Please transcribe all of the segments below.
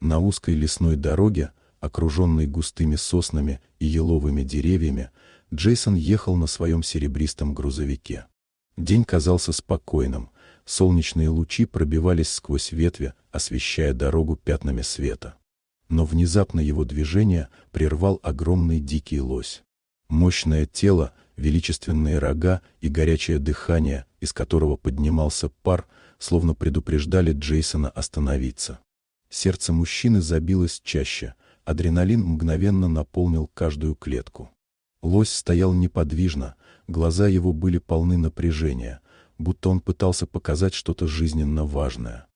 На узкой лесной дороге, окруженной густыми соснами и еловыми деревьями, Джейсон ехал на своем серебристом грузовике. День казался спокойным, солнечные лучи пробивались сквозь ветви, освещая дорогу пятнами света. Но внезапно его движение прервал огромный дикий лось. Мощное тело, величественные рога и горячее дыхание, из которого поднимался пар, словно предупреждали Джейсона остановиться. Сердце мужчины забилось чаще, адреналин мгновенно наполнил каждую клетку. Лось стоял неподвижно, глаза его были полны напряжения, будто он пытался показать что-то жизненно важное.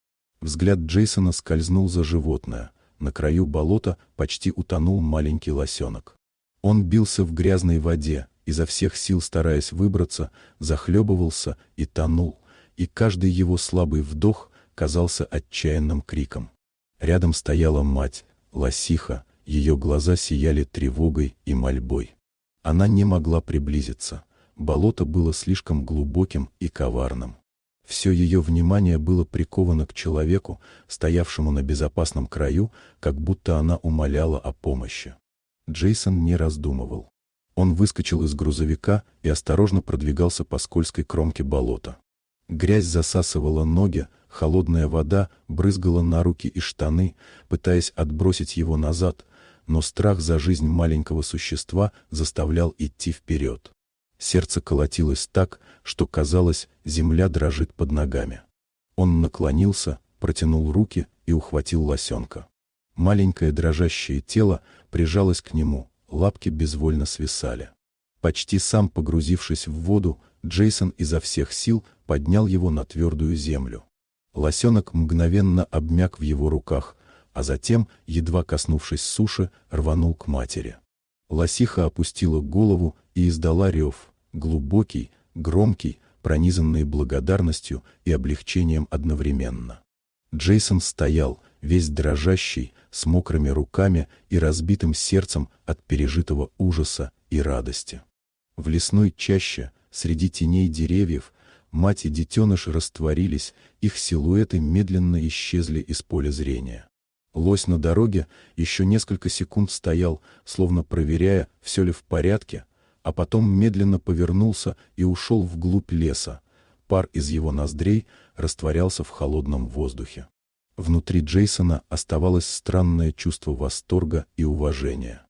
Взгляд Джейсона скользнул за животное. На краю болота почти утонул маленький лосенок. Он бился в грязной воде, изо всех сил стараясь выбраться, захлебывался и тонул, и каждый его слабый вдох казался отчаянным криком. Рядом стояла мать, лосиха, ее глаза сияли тревогой и мольбой. Она не могла приблизиться, болото было слишком глубоким и коварным. Все ее внимание было приковано к человеку, стоявшему на безопасном краю, как будто она умоляла о помощи. Джейсон не раздумывал. Он выскочил из грузовика и осторожно продвигался по скользкой кромке болота. Грязь засасывала ноги, холодная вода брызгала на руки и штаны, пытаясь отбросить его назад, но страх за жизнь маленького существа заставлял идти вперед. Сердце колотилось так, что казалось, земля дрожит под ногами. Он наклонился, протянул руки и ухватил лосенка. Маленькое дрожащее тело прижалось к нему, лапки безвольно свисали. Почти сам погрузившись в воду, Джейсон изо всех сил поднял его на твердую землю. Лосенок мгновенно обмяк в его руках, а затем, едва коснувшись суши, рванул к матери. Лосиха опустила голову и издала рев, глубокий, громкий, пронизанный благодарностью и облегчением одновременно. Джейсон стоял, весь дрожащий, с мокрыми руками и разбитым сердцем от пережитого ужаса и радости. В лесной чаще, среди теней деревьев, мать и детеныш растворились, их силуэты медленно исчезли из поля зрения. Лось на дороге еще несколько секунд стоял, словно проверяя, все ли в порядке, а потом медленно повернулся и ушел вглубь леса. Пар из его ноздрей растворялся в холодном воздухе. Внутри Джейсона оставалось странное чувство восторга и уважения.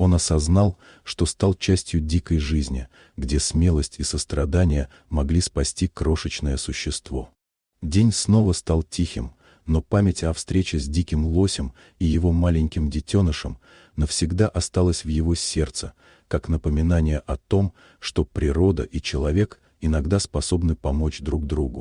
Он осознал, что стал частью дикой жизни, где смелость и сострадание могли спасти крошечное существо. День снова стал тихим, но память о встрече с диким лосем и его маленьким детенышем навсегда осталась в его сердце, как напоминание о том, что природа и человек иногда способны помочь друг другу.